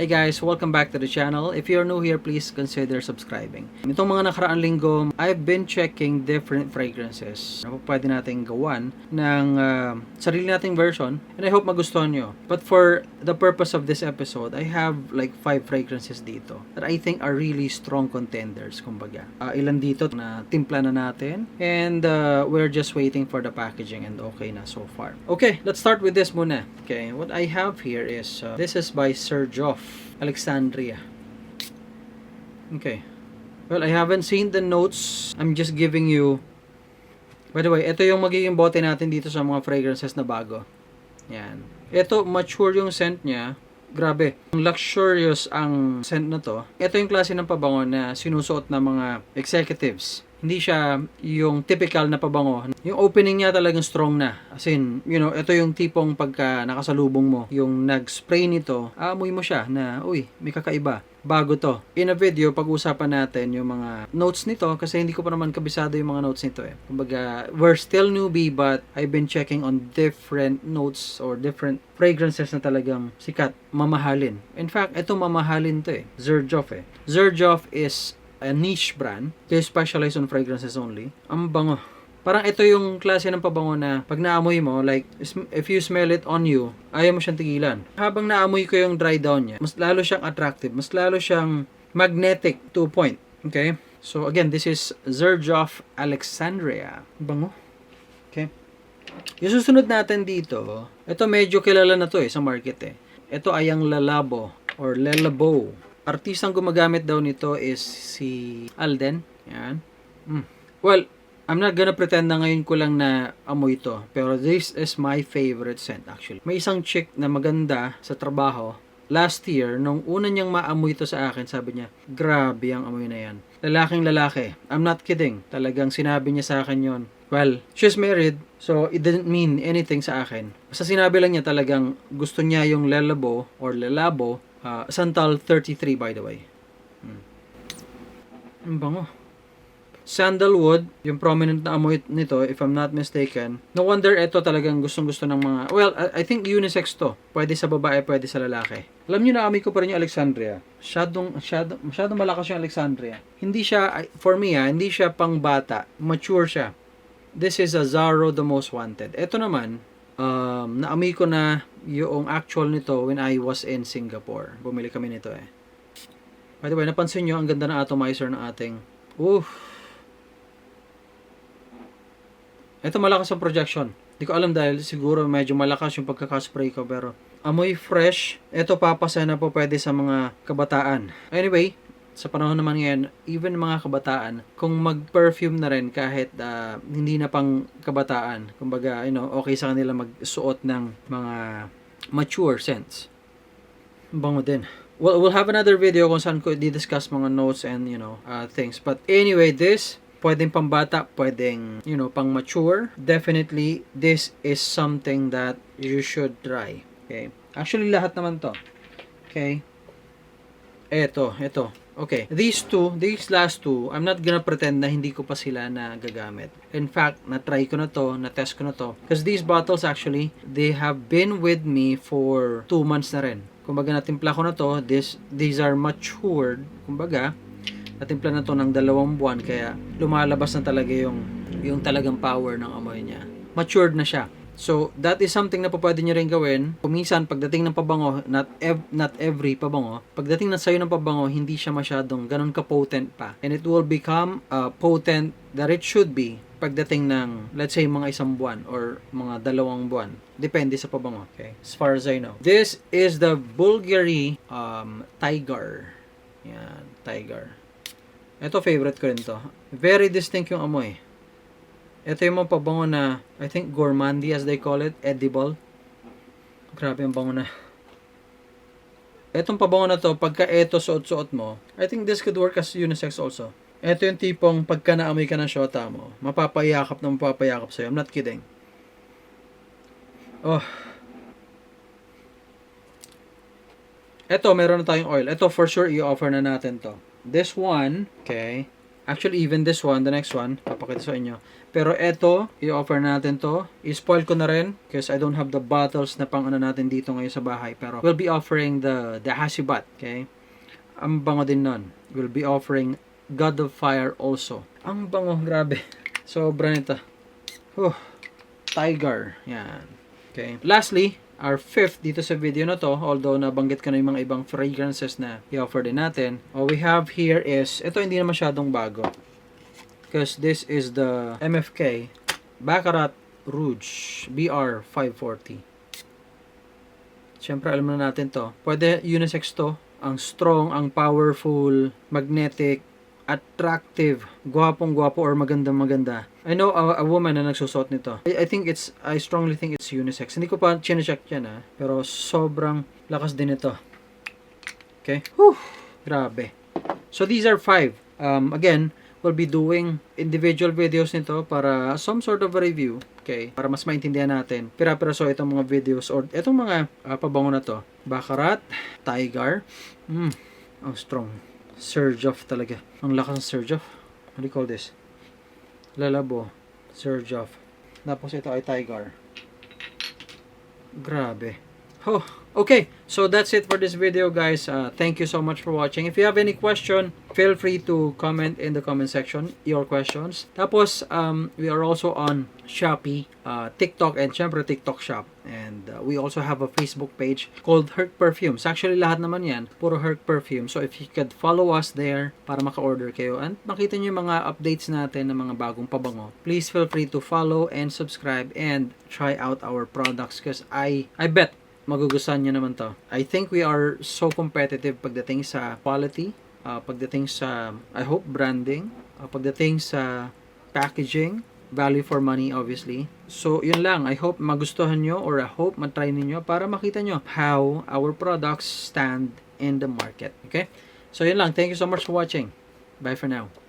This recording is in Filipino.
Hey guys, welcome back to the channel. If you're new here, please consider subscribing. Itong mga nakaraang linggo, I've been checking different fragrances na pwede nating gawan ng sarili nating version, and I hope magustuhan nyo. But for the purpose of this episode, I have like 5 fragrances dito that I think are really strong contenders, kumbaga. Ilan dito na timpla na natin, and we're just waiting for the packaging, and okay na so far. Okay, let's start with this muna. Okay, what I have here is, this is by Sir Joff Alexandria. Okay. Well, I haven't seen the notes. I'm just giving you... By the way, ito yung magiging bote natin dito sa mga fragrances na bago. Yan. Ito, mature yung scent niya. Grabe. Luxurious ang scent na to. Ito yung klase ng pabango na sinusuot ng mga executives. Hindi siya yung typical na pabango. Yung opening niya talagang strong na. As in, you know, ito yung tipong pagka nakasalubong mo, yung nag-spray nito, aamoy mo siya na, uy, may kakaiba. Bago to. In a video, pag-usapan natin yung mga notes nito kasi hindi ko pa naman kabisado yung mga notes nito eh. Kumbaga, we're still newbie but I've been checking on different notes or different fragrances na talagang sikat, mamahalin. In fact, ito mamahalin to eh. Xerjoff eh. Xerjoff is a niche brand. They specialize on fragrances only. Ang bango. Parang ito yung klase ng pabango na pag naamoy mo, like, if you smell it on you, ayaw mo siyang tigilan. Habang naamoy ko yung dry down niya, mas lalo siyang attractive, mas lalo siyang magnetic to a point. Okay? So, again, this is Xerjoff Alexandria. Bango. Okay? Yung susunod natin dito, ito medyo kilala na to eh, sa market eh. Ito ay ang Le Labo or Le Labo. Artistang gumagamit daw nito is si Alden. Yan. Well, I'm not gonna pretend na ngayon ko lang na amoy ito. Pero this is my favorite scent actually. May isang chick na maganda sa trabaho. Last year, nung una niyang maamoy ito sa akin, sabi niya, grabe ang amoy na yan. Lalaking lalaki. I'm not kidding. Talagang sinabi niya sa akin yon. Well, she's married, so it didn't mean anything sa akin. Basta sinabi lang niya talagang gusto niya yung Le Labo or Le Labo. Santal 33 by the way. Ang bango. Sandalwood, yung prominent na amoy nito, if I'm not mistaken. No wonder ito talagang gustong-gusto ng mga... Well, I think unisex to. Pwede sa babae, pwede sa lalaki. Alam niyo na, amoy ko pa rin yung Alexandria. Masyadong malakas yung Alexandria. Hindi siya, for me hindi siya pang bata. Mature siya. This is a Zaro the Most Wanted. Ito naman, naamoy ko na yung actual nito when I was in Singapore. Bumili kami nito eh. By the way, napansin nyo, ang ganda ng atomizer ng ating... Ito malakas ang projection. Hindi ko alam dahil siguro medyo malakas yung pagkakaspray ko pero amoy fresh. Ito papasa na po pwede sa mga kabataan. Anyway, sa panahon naman ngayon, even mga kabataan, kung mag-perfume na rin kahit hindi na pang kabataan, kumbaga, you know, okay sa kanila magsuot ng mga mature scents. Bango din. Well, we'll have another video kung saan ko di-discuss mga notes and, you know, things. But anyway, this, pwedeng pambata, pwedeng, you know, pang mature. Definitely, this is something that you should try. Okay? Actually, lahat naman to. Okay? Ito. Okay, these last two, I'm not gonna pretend na hindi ko pa sila na gagamit. In fact, na-try ko na to, na-test ko na to. Because these bottles actually, they have been with me for 2 months na rin. Kumbaga, natimpla ko na to, these are matured. Kumbaga, natimpla na to ng 2 buwan, kaya lumalabas na talaga yung talagang power ng amoy niya. Matured na siya. So, that is something na pwede nyo rin gawin. Kuminsan, pagdating ng pabango, not every pabango, pagdating na sa'yo ng pabango, hindi siya masyadong ganun ka-potent pa. And it will become potent that it should be pagdating ng, let's say, mga 1 buwan or mga 2 buwan. Depende sa pabango. Okay? As far as I know. This is the Bulgari Tiger. Yan, Tiger. Ito, favorite ko rin to. Very distinct yung amoy. Ito yung mga pabango na, I think, gourmandy as they call it, edible. Grabe yung bango na. Etong pabango na to, pagka ito suot-suot mo, I think this could work as unisex also. Ito yung tipong pagka naamoy ka ng shota mo, mapapayakap sa'yo. I'm not kidding. Ito, meron na tayong oil. Ito, for sure, i-offer na natin to. This one, okay, Actually, even this one, the next one, papakita sa inyo. Pero eto, i-offer natin to. I-spoil ko na rin because I don't have the bottles na pang ano natin dito ngayon sa bahay. Pero we'll be offering the Hasibat, okay? Ang bango din nun. We'll be offering God of Fire also. Ang bango, grabe. Sobra nito. Tiger. Yan. Okay. Lastly, our fifth dito sa video na to, although nabanggit ko na yung mga ibang fragrances na i-offer din natin, all we have here is, ito hindi na masyadong bago. Because this is the MFK Baccarat Rouge BR 540. Siyempre, alam na natin to. Pwede unisex to. Ang strong, ang powerful, magnetic, attractive, gwapong-gwapo or magandang-maganda. I know a woman na nagsusot nito. I strongly think it's unisex. Hindi ko pa chinecheck yan pero sobrang lakas din ito. Okay? Whew! Grabe. So these are 5. Again, we'll be doing individual videos nito para some sort of a review. Okay? Para mas maintindihan natin. Pira-piraso itong mga videos or itong mga pabango na to. Baccarat, Tiger. Ang strong. Surge off talaga. Ang lakas ng surge off. What do you call this? Lalabo. Surge off. Tapos ito ay Tiger. Grabe. Okay. So that's it for this video, guys. Thank you so much for watching. If you have any question, feel free to comment in the comment section your questions. Tapos, we are also on Shopee, TikTok, and syempre TikTok Shop. And we also have a Facebook page called Herc Perfumes. Actually, lahat naman yan, puro Herc Perfume. So if you could follow us there para maka-order kayo and makita nyo yung mga updates natin ng mga bagong pabango, please feel free to follow and subscribe and try out our products because I bet magugustuhan nyo naman to. I think we are so competitive pagdating sa quality, pagdating sa, I hope, branding, pagdating sa packaging, value for money, obviously. So, yun lang. I hope magustuhan nyo or I hope matry ninyo para makita nyo how our products stand in the market. Okay? So, yun lang. Thank you so much for watching. Bye for now.